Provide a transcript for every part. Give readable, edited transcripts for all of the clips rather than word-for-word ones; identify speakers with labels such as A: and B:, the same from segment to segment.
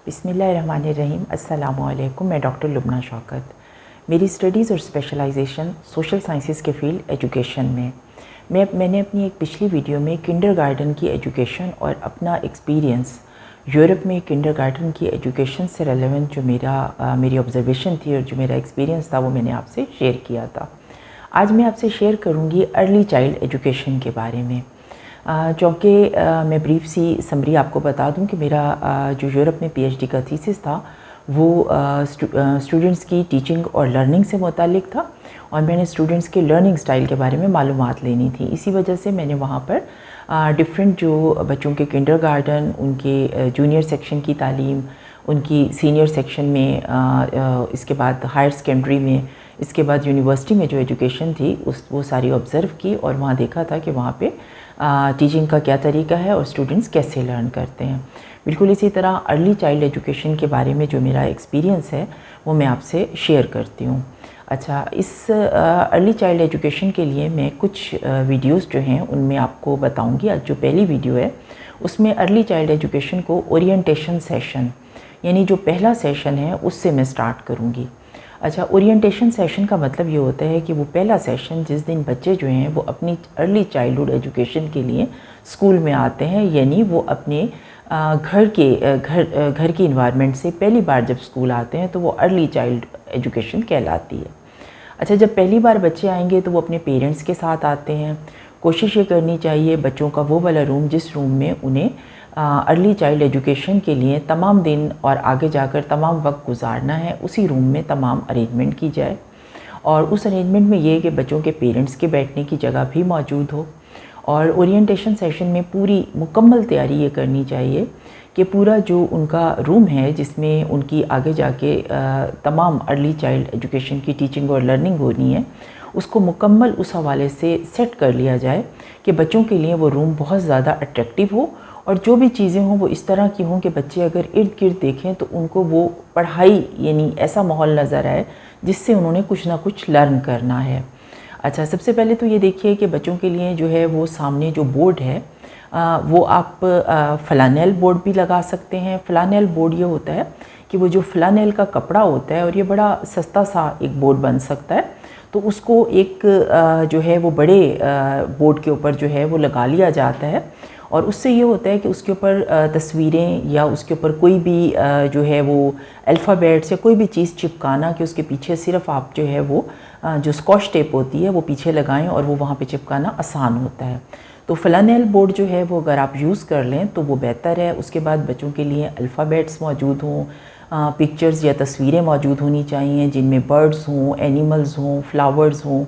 A: बिस्मिल्लाहिर्रहमानिर्रहीम। अस्सलामुअलैकुम। मैं डॉक्टर लुबना शौकत। मेरी स्टडीज़ और स्पेशलाइजेशन सोशल साइंसेस के फील्ड एजुकेशन में। मैंने अपनी एक पिछली वीडियो में किंडरगार्टन की एजुकेशन और अपना एक्सपीरियंस यूरोप में किंडरगार्टन की एजुकेशन से रेलेवेंट जो मेरी ऑब्जर्वेशन थी और जो मेरा एक्सपीरियंस था वो मैंने आपसे शेयर किया था। आज मैं आपसे शेयर करूँगी अर्ली चाइल्ड एजुकेशन के बारे में। चूँकि मैं ब्रीफ सी समरी आपको बता दूं कि मेरा जो यूरोप में पीएचडी का थीसिस था वो स्टूडेंट्स की टीचिंग और लर्निंग से मुतालिक था और मैंने स्टूडेंट्स के लर्निंग स्टाइल के बारे में मालूमात लेनी थी। इसी वजह से मैंने वहाँ पर डिफरेंट जो बच्चों के किंडरगार्टन, उनके जूनियर सेक्शन की तालीम, उनकी सीनियर सेक्शन में, इसके बाद हायर सेकेंडरी में, इसके बाद यूनिवर्सिटी में जो एजुकेशन थी वो सारी ऑब्ज़र्व की और वहाँ देखा था कि वहाँ पे टीचिंग का क्या तरीका है और स्टूडेंट्स कैसे लर्न करते हैं। बिल्कुल इसी तरह अर्ली चाइल्ड एजुकेशन के बारे में जो मेरा एक्सपीरियंस है वो मैं आपसे शेयर करती हूँ। अच्छा, इस अर्ली चाइल्ड एजुकेशन के लिए मैं कुछ वीडियोस जो हैं उनमें आपको बताऊँगी। आज जो पहली वीडियो है उसमें अर्ली चाइल्ड एजुकेशन को ओरिएंटेशन सेशन यानी जो पहला सेशन है उससे मैं स्टार्ट करूँगी। अच्छा, ओरिएंटेशन सेशन का मतलब ये होता है कि वो पहला सेशन जिस दिन बच्चे जो हैं वो अपनी अर्ली चाइल्डहुड एजुकेशन के लिए स्कूल में आते हैं, यानी वो अपने घर की इन्वायरमेंट से पहली बार जब स्कूल आते हैं तो वो अर्ली चाइल्ड एजुकेशन कहलाती है। अच्छा, जब पहली बार बच्चे आएंगे तो वो अपने पेरेंट्स के साथ आते हैं। कोशिश ये करनी चाहिए बच्चों का वो वाला रूम जिस रूम में उन्हें अर्ली चाइल्ड एजुकेशन के लिए तमाम दिन और आगे जाकर तमाम वक्त गुजारना है, उसी रूम में तमाम अरेंजमेंट की जाए। और उस अरेंजमेंट में ये कि बच्चों के पेरेंट्स के बैठने की जगह भी मौजूद हो। और ओरिएंटेशन सेशन में पूरी मुकम्मल तैयारी ये करनी चाहिए कि पूरा जो उनका रूम है जिसमें उनकी आगे जाके तमाम अर्ली चाइल्ड एजुकेशन की टीचिंग और लर्निंग होनी है, उसको मुकम्मल उस हवाले से सेट कर लिया जाए कि बच्चों के लिए वो रूम बहुत ज़्यादा अट्रैक्टिव हो और जो भी चीज़ें हों वो इस तरह की हों कि बच्चे अगर इर्द गिर्द देखें तो उनको वो पढ़ाई यानी ऐसा माहौल नज़र आए जिससे उन्होंने कुछ ना कुछ लर्न करना है। अच्छा, सबसे पहले तो ये देखिए कि बच्चों के लिए जो है वो सामने जो बोर्ड है वो आप फ्लानेल बोर्ड भी लगा सकते हैं। फ्लानेल बोर्ड ये होता है कि वो जो फ्लानेल का कपड़ा होता है और ये बड़ा सस्ता सा एक बोर्ड बन सकता है, तो उसको एक जो है वो बड़े बोर्ड के ऊपर जो है वो लगा लिया जाता है और उससे ये होता है कि उसके ऊपर तस्वीरें या उसके ऊपर कोई भी जो है वो अल्फ़ाबेट्स या कोई भी चीज़ चिपकाना कि उसके पीछे सिर्फ आप जो है वो जो स्कॉच टेप होती है वो पीछे लगाएं और वो वहाँ पे चिपकाना आसान होता है। तो फ्लानेल बोर्ड जो है वो अगर आप यूज़ कर लें तो वो बेहतर है। उसके बाद बच्चों के लिए अल्फ़ाबेट्स मौजूद हों, पिक्चर्स या तस्वीरें मौजूद होनी चाहिए जिनमें बर्ड्स हों, एनिमल्स हों, फ्लावर्स हों,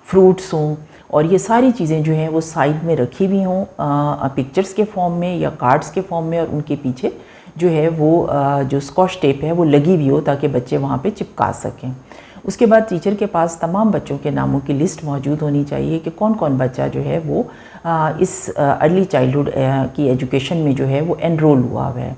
A: फ्रूट्स हों और ये सारी चीज़ें जो हैं वो साइड में रखी हुई हों पिक्चर्स के फॉर्म में या कार्ड्स के फॉर्म में और उनके पीछे जो है वो जो स्कॉच टेप है वो लगी हुई हो ताकि बच्चे वहाँ पे चिपका सकें। उसके बाद टीचर के पास तमाम बच्चों के नामों की लिस्ट मौजूद होनी चाहिए कि कौन कौन बच्चा जो है वो इस अर्ली चाइल्डहुड की एजुकेशन में जो है वो एनरोल हुआ है।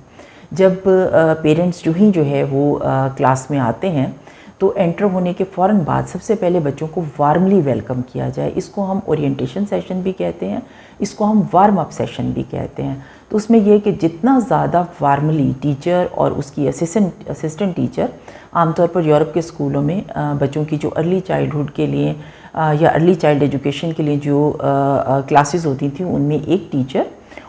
A: जब पेरेंट्स जो है वो क्लास में आते हैं तो एंटर होने के फ़ौरन बाद सबसे पहले बच्चों को वार्मली वेलकम किया जाए। इसको हम ओरिएंटेशन सेशन भी कहते हैं, इसको हम वार्म अप सेशन भी कहते हैं। तो उसमें यह कि जितना ज़्यादा वार्मली टीचर और उसकी असिस्टेंट टीचर, आमतौर पर यूरोप के स्कूलों में बच्चों की जो अर्ली चाइल्डहुड के लिए या अर्ली चाइल्ड एजुकेशन के लिए जो क्लासेस होती थी उनमें एक टीचर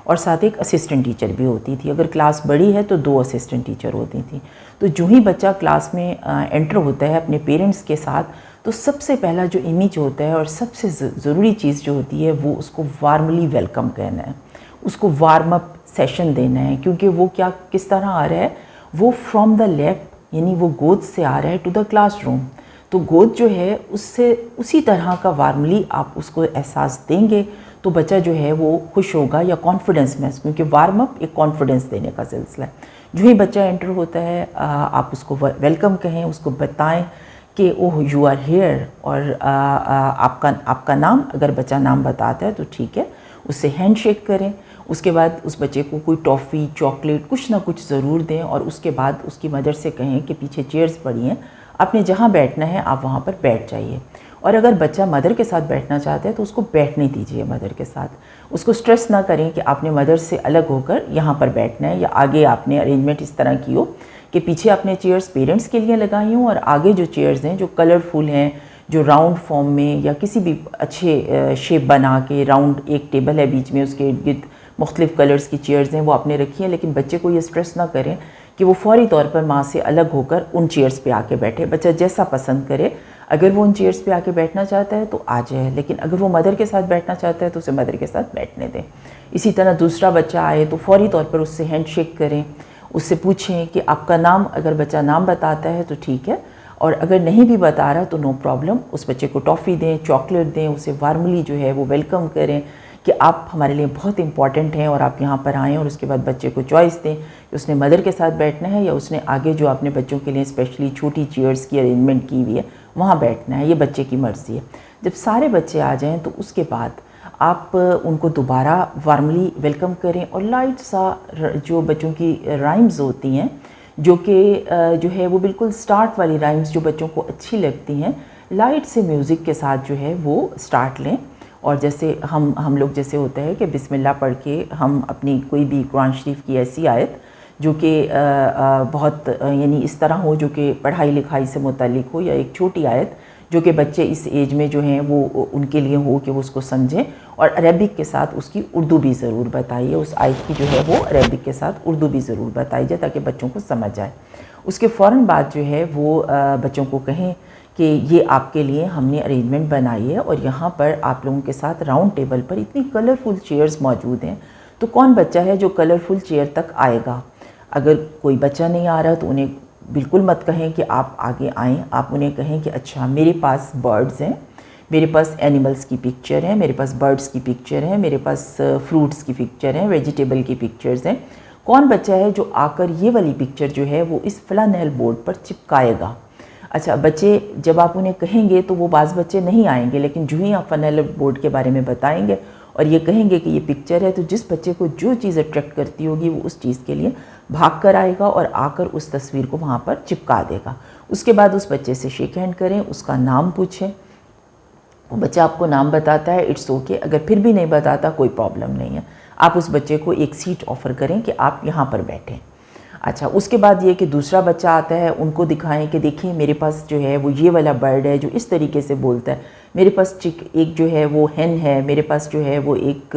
A: और साथ एक असिस्टेंट टीचर भी होती थी। अगर क्लास बड़ी है तो 2 असिस्टेंट टीचर होती थी। तो जो ही बच्चा क्लास में एंटर होता है अपने पेरेंट्स के साथ तो सबसे पहला जो इमेज होता है और सबसे ज़रूरी चीज़ जो होती है वो उसको वार्मली वेलकम कहना है, उसको वार्म अप सेशन देना है। क्योंकि वो किस तरह आ रहा है, वो फ्रॉम द लैप यानी वो गोद से आ रहा है टू द क्लासरूम। तो गोद जो है उससे उसी तरह का वार्मली आप उसको एहसास देंगे तो बच्चा जो है वो खुश होगा या कॉन्फिडेंस में, क्योंकि वार्म अप एक कॉन्फिडेंस देने का सिलसिला है। जो ही बच्चा एंटर होता है आप उसको वेलकम कहें, उसको बताएं कि ओह यू आर हेयर और आपका नाम, अगर बच्चा नाम बताता है तो ठीक है, उससे हैंड शेक करें। उसके बाद उस बच्चे को कोई टॉफ़ी, चॉकलेट कुछ ना कुछ ज़रूर दें और उसके बाद उसकी मदर से कहें कि पीछे चेयर्स पड़ी हैं, आपने जहाँ बैठना है आप वहाँ पर बैठ जाइए। और अगर बच्चा मदर के साथ बैठना चाहता है तो उसको बैठने दीजिए मदर के साथ। उसको स्ट्रेस ना करें कि आपने मदर से अलग होकर यहाँ पर बैठना है, या आगे आपने अरेंजमेंट इस तरह की हो कि पीछे आपने चेयर्स पेरेंट्स के लिए लगाई हों और आगे जो चेयर्स हैं जो कलरफुल हैं, जो राउंड फॉर्म में या किसी भी अच्छे शेप बना के, राउंड एक टेबल है बीच में, उसके इर्द गिर्द मुख्तलिफ कलर्स की चेयर्स हैं, वो आपने रखी हैं। लेकिन बच्चे को ये स्ट्रेस ना करें कि वो फौरी तौर पर माँ से अलग होकर उन चेयर्स पे आके बैठे। बच्चा जैसा पसंद करे, अगर वो उन चेयर्स पे आके बैठना चाहता है तो आ जाए, लेकिन अगर वो मदर के साथ बैठना चाहता है तो उसे मदर के साथ बैठने दें। इसी तरह दूसरा बच्चा आए तो फौरी तौर पर उससे हैंड शेक करें, उससे पूछें कि आपका नाम, अगर बच्चा नाम बताता है तो ठीक है, और अगर नहीं भी बता रहा तो नो प्रॉब्लम, उस बच्चे को टॉफ़ी दें, चॉकलेट दें, उसे वार्मली जो है वो वेलकम करें कि आप हमारे लिए बहुत इंपॉर्टेंट हैं और आप यहाँ पर आएँ। और उसके बाद बच्चे को चॉइस दें कि उसने मदर के साथ बैठना है या उसने आगे जो आपने बच्चों के लिए स्पेशली छोटी चेयर्स की अरेंजमेंट की हुई है वहाँ बैठना है, ये बच्चे की मर्ज़ी है। जब सारे बच्चे आ जाएँ तो उसके बाद आप उनको दोबारा वार्मली वेलकम करें और लाइट सा जो बच्चों की राइम्स होती हैं, जो कि जो है वो बिल्कुल स्टार्ट वाली राइम्स जो बच्चों को अच्छी लगती हैं, लाइट से म्यूज़िक के साथ जो है वो स्टार्ट लें। और जैसे हम लोग जैसे होता है कि बिस्मिल्लाह पढ़ के हम अपनी कोई भी कुरान शरीफ की ऐसी आयत जो कि बहुत यानी इस तरह हो जो कि पढ़ाई लिखाई से मुतालिक हो, या एक छोटी आयत जो कि बच्चे इस एज में जो हैं वो उनके लिए हो कि वो उसको समझें, और अरबिक के साथ उसकी उर्दू भी ज़रूर बताइए। उस आयत की जो है वो अरबिक के साथ उर्दू भी ज़रूर बताइए ताकि बच्चों को समझ आए। उसके फ़ौरन बाद जो है वो बच्चों को कहें कि ये आपके लिए हमने अरेंजमेंट बनाई है और यहाँ पर आप लोगों के साथ राउंड टेबल पर इतनी कलरफुल चेयर्स मौजूद हैं, तो कौन बच्चा है जो कलरफुल चेयर तक आएगा। अगर कोई बच्चा नहीं आ रहा तो उन्हें बिल्कुल मत कहें कि आप आगे आएँ। आप उन्हें कहें कि अच्छा मेरे पास बर्ड्स हैं, मेरे पास एनिमल्स की पिक्चर है, मेरे पास बर्ड्स की पिक्चर है, मेरे पास फ्रूट्स की पिक्चर है, वेजिटेबल की पिक्चर्स हैं। कौन बच्चा है जो आकर ये वाली पिक्चर जो है वो इस फ्लैनेल बोर्ड पर चिपकाएगा। अच्छा, बच्चे जब आप उन्हें कहेंगे तो वो बाज़ बच्चे नहीं आएंगे, लेकिन जो ही आप फ्लैनेल बोर्ड के बारे में बताएंगे और ये कहेंगे कि ये पिक्चर है, तो जिस बच्चे को जो चीज़ अट्रैक्ट करती होगी वो उस चीज़ के लिए भाग कर आएगा और आकर उस तस्वीर को वहाँ पर चिपका देगा। उसके बाद उस बच्चे से शेक हैंड करें, उसका नाम पूछें। वो बच्चा आपको नाम बताता है, इट्स ओके। अगर फिर भी नहीं बताता कोई प्रॉब्लम नहीं है, आप उस बच्चे को एक सीट ऑफ़र करें कि आप यहाँ पर बैठें। अच्छा, उसके बाद ये कि दूसरा बच्चा आता है, उनको दिखाएं कि देखिए मेरे पास जो है वो ये वाला बर्ड है जो इस तरीके से बोलता है, मेरे पास एक जो है वो हैन है, मेरे पास जो है वो एक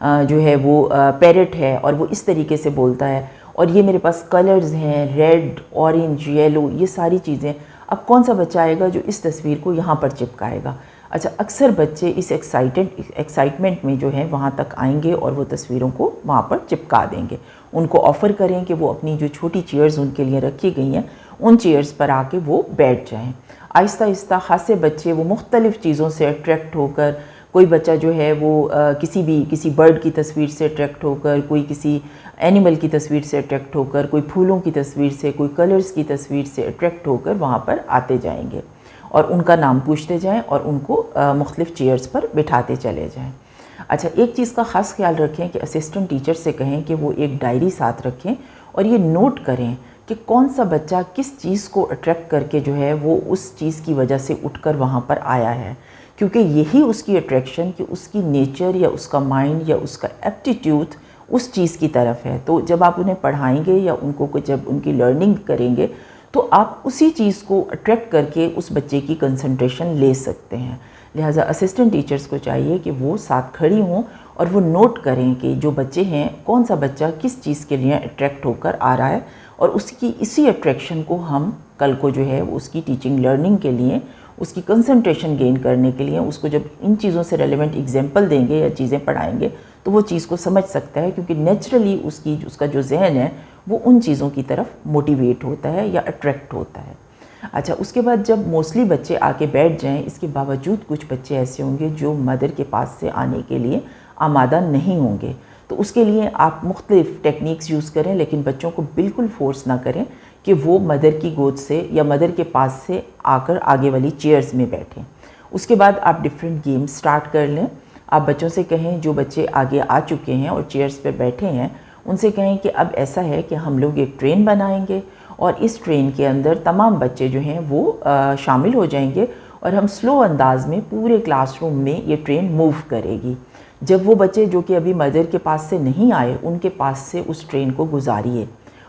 A: जो है वो पैरट है और वो इस तरीके से बोलता है, और ये मेरे पास कलर्स हैं रेड, ऑरेंज, येलो, ये सारी चीज़ें। अब कौन सा बच्चा आएगा जो इस तस्वीर को यहाँ पर चिपकाएगा। अच्छा, अक्सर बच्चे इस एक्साइटमेंट में जो है वहाँ तक आएंगे और वो तस्वीरों को वहाँ पर चिपका देंगे। उनको ऑफ़र करें कि वो अपनी जो छोटी चेयर्स उनके लिए रखी गई हैं उन चेयर्स पर आके वो बैठ जाएं। आहिस्ता आहिस्ता खासे बच्चे वो मुख्तलिफ़ चीज़ों से अट्रैक्ट होकर, कोई बच्चा जो है वो किसी बर्ड की तस्वीर से अट्रैक्ट होकर, कोई किसी एनिमल की तस्वीर से अट्रैक्ट होकर, कोई फूलों की तस्वीर से, कोई कलर्स की तस्वीर से अट्रैक्ट होकर वहाँ पर आते जाएंगे और उनका नाम पूछते जाएं और उनको मुख्तलिफ़ चेयर्स पर बिठाते चले जाएं। अच्छा, एक चीज़ का ख़ास ख्याल रखें कि असिस्टेंट टीचर से कहें कि वो एक डायरी साथ रखें और ये नोट करें कि कौन सा बच्चा किस चीज़ को अट्रैक्ट करके जो है वो उस चीज़ की वजह से उठकर वहाँ पर आया है, क्योंकि यही उसकी अट्रैक्शन कि उसकी नेचर या उसका माइंड या उसका एप्टीट्यूड उस चीज़ की तरफ है। तो जब आप उन्हें पढ़ाएंगे या उनको जब उनकी लर्निंग करेंगे तो आप उसी चीज़ को अट्रैक्ट करके उस बच्चे की कंसंट्रेशन ले सकते हैं। लिहाजा असिस्टेंट टीचर्स को चाहिए कि वो साथ खड़ी हों और वो नोट करें कि जो बच्चे हैं कौन सा बच्चा किस चीज़ के लिए अट्रैक्ट होकर आ रहा है, और उसकी इसी अट्रैक्शन को हम कल को जो है उसकी टीचिंग लर्निंग के लिए, उसकी कंसंट्रेशन गेन करने के लिए उसको जब इन चीज़ों से रेलेवेंट एग्जाम्पल देंगे या चीज़ें पढ़ाएंगे तो वो चीज़ को समझ सकता है, क्योंकि नेचुरली उसका जो जहन है वो उन चीज़ों की तरफ मोटिवेट होता है या अट्रैक्ट होता है। अच्छा, उसके बाद जब मोस्टली बच्चे आके बैठ जाएं, इसके बावजूद कुछ बच्चे ऐसे होंगे जो मदर के पास से आने के लिए आमादा नहीं होंगे, तो उसके लिए आप मुख्तलिफ़ टेक्निक्स यूज़ करें, लेकिन बच्चों को बिल्कुल फोर्स ना करें कि वो मदर की गोद से या मदर के पास से आकर आगे वाली चेयर्स में बैठें। उसके बाद आप डिफरेंट गेम्स स्टार्ट कर लें। आप बच्चों से कहें, जो बच्चे आगे आ चुके हैं और चेयर्स पर बैठे हैं, उनसे कहें कि अब ऐसा है कि हम लोग एक ट्रेन बनाएंगे और इस ट्रेन के अंदर तमाम बच्चे जो हैं वो शामिल हो जाएंगे और हम स्लो अंदाज में पूरे क्लासरूम में ये ट्रेन मूव करेगी। जब वो बच्चे जो कि अभी मदर के पास से नहीं आए, उनके पास से उस ट्रेन को गुजारिए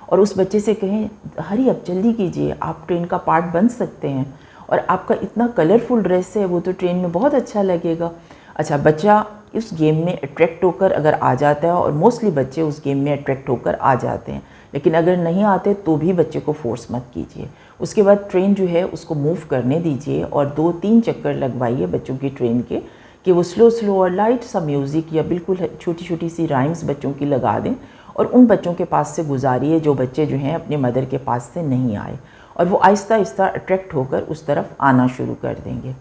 A: और उस बच्चे से कहें, हरी अब जल्दी कीजिए, आप ट्रेन का पार्ट बन सकते हैं और आपका इतना कलरफुल ड्रेस है, वो तो ट्रेन में बहुत अच्छा लगेगा। अच्छा, बच्चा उस गेम में अट्रैक्ट होकर अगर आ जाता है, और मोस्टली बच्चे उस गेम में अट्रैक्ट होकर आ जाते हैं, लेकिन अगर नहीं आते तो भी बच्चे को फोर्स मत कीजिए। उसके बाद ट्रेन जो है उसको मूव करने दीजिए और 2-3 चक्कर लगवाइए बच्चों की ट्रेन के, कि वो स्लो स्लो और लाइट सा म्यूज़िक या बिल्कुल छोटी छोटी सी राइम्स बच्चों की लगा दें और उन बच्चों के पास से गुजारिए जो बच्चे जो हैं अपने मदर के पास से नहीं आए, और वो आहिस्ता आहिस्ता अट्रैक्ट होकर उस तरफ आना शुरू कर देंगे।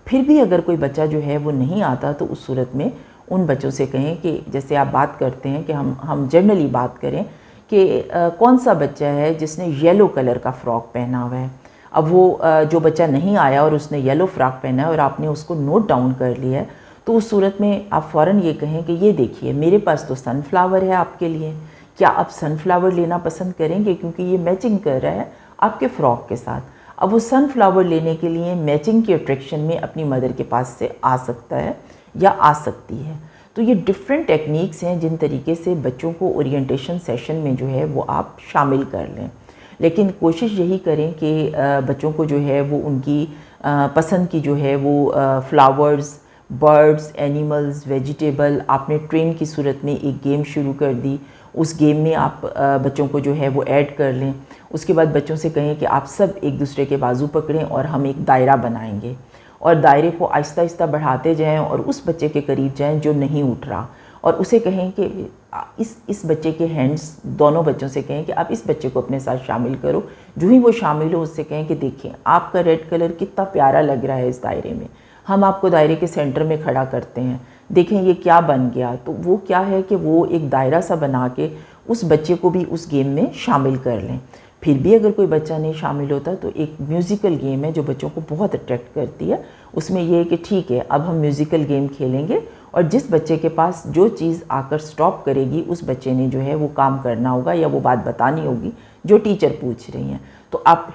A: फिर भी अगर कोई बच्चा जो है वो नहीं आता, तो उस सूरत में उन बच्चों से कहें कि जैसे आप बात करते हैं कि हम जनरली बात करें कि कौन सा बच्चा है जिसने येलो कलर का फ़्रॉक पहना हुआ है। अब वो जो बच्चा नहीं आया और उसने येलो फ्रॉक पहना है और आपने उसको नोट डाउन कर लिया है, तो उस सूरत में आप फ़ौरन ये कहें कि ये देखिए, मेरे पास तो सनफ्लावर है आपके लिए, क्या आप सनफ्लावर लेना पसंद करेंगे, क्योंकि ये मैचिंग कर रहा है आपके फ़्रॉक के साथ। अब वो सनफ्लावर लेने के लिए मैचिंग के अट्रैक्शन में अपनी मदर के पास से आ सकता है या आ सकती है। तो ये डिफरेंट टेक्निक्स हैं जिन तरीके से बच्चों को ओरिएंटेशन सेशन में जो है वो आप शामिल कर लें, लेकिन कोशिश यही करें कि बच्चों को जो है वो उनकी पसंद की जो है वो फ्लावर्स, बर्ड्स, एनिमल्स, वेजिटेबल, आपने ट्रेन की सूरत में एक गेम शुरू कर दी, उस गेम में आप बच्चों को जो है वो ऐड कर लें। उसके बाद बच्चों से कहें कि आप सब एक दूसरे के बाजू पकड़ें और हम एक दायरा बनाएंगे, और दायरे को आहिस्ता आहिस्ता बढ़ाते जाएं और उस बच्चे के करीब जाएं जो नहीं उठ रहा, और उसे कहें कि इस बच्चे के हैंड्स, दोनों बच्चों से कहें कि आप इस बच्चे को अपने साथ शामिल करो। जो ही वो शामिल हो उससे कहें कि देखिए आपका रेड कलर कितना प्यारा लग रहा है इस दायरे में, हम आपको दायरे के सेंटर में खड़ा करते हैं, देखें ये क्या बन गया। तो वो क्या है कि वो एक दायरा सा बना के उस बच्चे को भी उस गेम में शामिल कर लें। फिर भी अगर कोई बच्चा नहीं शामिल होता, तो एक म्यूज़िकल गेम है जो बच्चों को बहुत अट्रैक्ट करती है। उसमें यह है कि ठीक है, अब हम म्यूज़िकल गेम खेलेंगे और जिस बच्चे के पास जो चीज़ आकर स्टॉप करेगी, उस बच्चे ने जो है वो काम करना होगा या वो बात बतानी होगी जो टीचर पूछ रही हैं। तो आप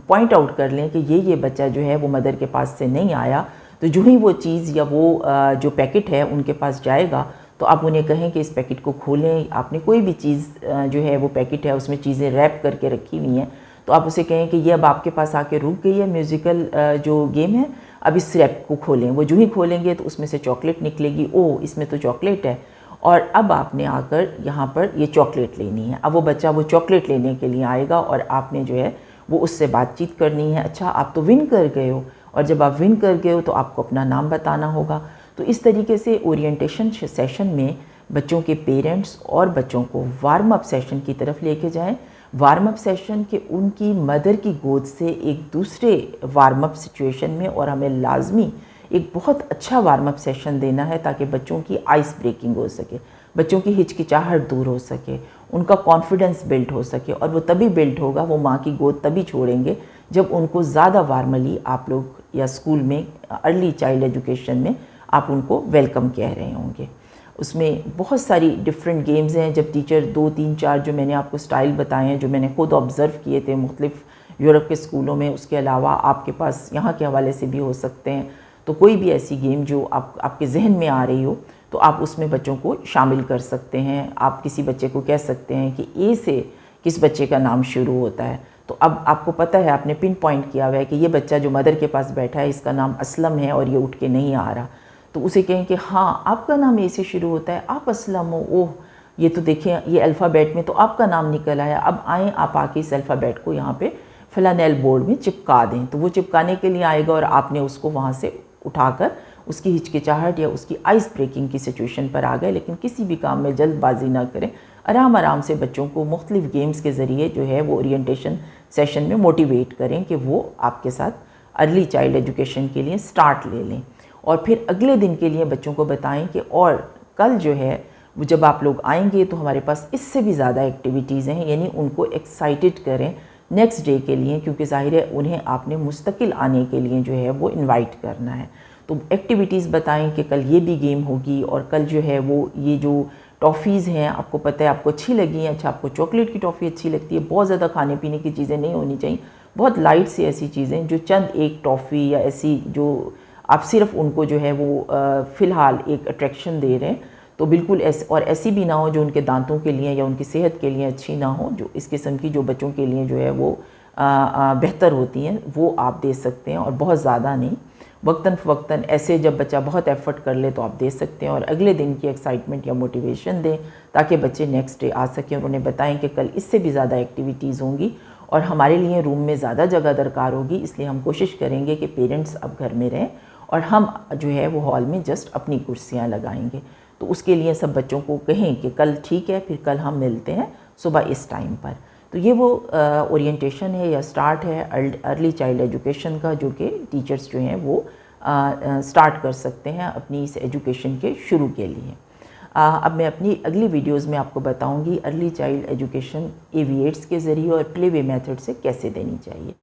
A: पॉइंट आउट कर लें कि ये बच्चा जो है वो मदर के पास से नहीं आया, तो जो ही वो चीज़ या वो जो पैकेट है उनके पास जाएगा, तो आप उन्हें कहें कि इस पैकेट को खोलें। आपने कोई भी चीज़ जो है वो पैकेट है उसमें चीज़ें रैप करके रखी हुई हैं, तो आप उसे कहें कि ये अब आपके पास आके रुक गई है म्यूज़िकल जो गेम है, अब इस रैप को खोलें। वो जो ही खोलेंगे तो उसमें से चॉकलेट निकलेगी, ओह इसमें तो चॉकलेट है, और अब आपने आकर यहाँ पर ये चॉकलेट लेनी है। अब वो बच्चा वो चॉकलेट लेने के लिए आएगा और आपने जो है वो उससे बातचीत करनी है। अच्छा, आप तो विन कर गए हो, और जब आप विन कर गए हो तो आपको अपना नाम बताना होगा। तो इस तरीके से ओरिएंटेशन सेशन में बच्चों के पेरेंट्स और बच्चों को वार्म अप सेशन की तरफ लेके जाएं। वार्म अप सेशन के उनकी मदर की गोद से एक दूसरे वार्म अप सिचुएशन में, और हमें लाजमी एक बहुत अच्छा वार्म अप सेशन देना है ताकि बच्चों की आइस ब्रेकिंग हो सके, बच्चों की हिचकिचाहट दूर हो सके, उनका कॉन्फिडेंस बिल्ड हो सके। और वो तभी बिल्ड होगा, वो माँ की गोद तभी छोड़ेंगे जब उनको ज़्यादा वार्मली आप लोग या स्कूल में अर्ली चाइल्ड एजुकेशन में आप उनको वेलकम कह रहे होंगे। उसमें बहुत सारी डिफरेंट गेम्स हैं। जब टीचर 2, 3, 4 जो मैंने आपको स्टाइल बताए हैं, जो मैंने खुद ऑब्ज़र्व किए थे मुख्तलिफ यूरोप के स्कूलों में, उसके अलावा आपके पास यहाँ के हवाले से भी हो सकते हैं। तो कोई भी ऐसी गेम जो आपके जहन में आ रही हो, तो आप उसमें बच्चों को शामिल कर सकते हैं। आप किसी बच्चे को कह सकते हैं कि ए से किस बच्चे का नाम शुरू होता है, तो अब आपको पता है, आपने पिन पॉइंट किया हुआ है कि ये बच्चा जो मदर के पास बैठा है इसका नाम असलम है और ये उठ के नहीं आ रहा। तो उसे कहें कि हाँ आपका नाम ए से शुरू होता है, आप असलम हो, ओह ये तो देखें ये अल्फ़ाबेट में तो आपका नाम निकल आया, अब आएँ आप आके इस अल्फ़ाबेट को यहाँ पे फ्लैनेल बोर्ड में चिपका दें। तो वो चिपकाने के लिए आएगा और आपने उसको वहाँ से उठाकर उसकी हिचकिचाहट या उसकी आइस ब्रेकिंग की सिचुएशन पर आ गए। लेकिन किसी भी काम में जल्दबाजी ना करें, आराम आराम से बच्चों को मुख्तलिफ गेम्स के ज़रिए जो है वो ओरिएंटेशन सेशन में मोटिवेट करें कि वो आपके साथ अर्ली चाइल्ड एजुकेशन के लिए स्टार्ट ले लें। और फिर अगले दिन के लिए बच्चों को बताएं कि और कल जो है वो जब आप लोग आएंगे तो हमारे पास इससे भी ज़्यादा एक्टिविटीज़ हैं, यानी उनको एक्साइटेड करें नेक्स्ट डे के लिए, क्योंकि ज़ाहिर है उन्हें आपने मुस्तकिल आने के लिए जो है वो इनवाइट करना है। तो एक्टिविटीज़ बताएं कि कल ये भी गेम होगी, और कल जो है वो ये जो टॉफ़ीज़ हैं आपको पता है आपको अच्छी लगी हैं, अच्छा आपको चॉकलेट की टॉफ़ी अच्छी लगती है, बहुत ज़्यादा खाने पीने की चीज़ें नहीं होनी चाहिए, बहुत लाइट सी ऐसी चीज़ें जो चंद एक टॉफ़ी या ऐसी जो आप सिर्फ उनको जो है वो फ़िलहाल एक अट्रैक्शन दे रहे हैं, तो बिल्कुल ऐसी भी ना हो जो उनके दांतों के लिए या उनकी सेहत के लिए अच्छी ना हो, जो इस किस्म की जो बच्चों के लिए जो है वो बेहतर होती हैं, वो आप दे सकते हैं, और बहुत ज़्यादा नहीं। वक्तन फ़वक्तन ऐसे जब बच्चा बहुत एफ़र्ट कर ले तो आप दे सकते हैं, और अगले दिन की एक्साइटमेंट या मोटिवेशन दें ताकि बच्चे नेक्स्ट डे आ सकें और उन्हें बताएं कि कल इससे भी ज़्यादा एक्टिविटीज़ होंगी और हमारे लिए रूम में ज़्यादा जगह दरकार होगी, इसलिए हम कोशिश करेंगे कि पेरेंट्स अब घर में रहें और हम जो है वो हॉल में जस्ट अपनी कुर्सियाँ लगाएंगे। तो उसके लिए सब बच्चों को कहें कि कल ठीक है, फिर कल हम मिलते हैं सुबह इस टाइम पर। तो ये वो ओरिएंटेशन है या स्टार्ट है अर्ली चाइल्ड एजुकेशन का, जो कि टीचर्स जो हैं वो स्टार्ट कर सकते हैं अपनी इस एजुकेशन के शुरू के लिए। अब मैं अपनी अगली वीडियोस में आपको बताऊंगी अर्ली चाइल्ड एजुकेशन AV8s के ज़रिए और प्ले वे मेथड से कैसे देनी चाहिए।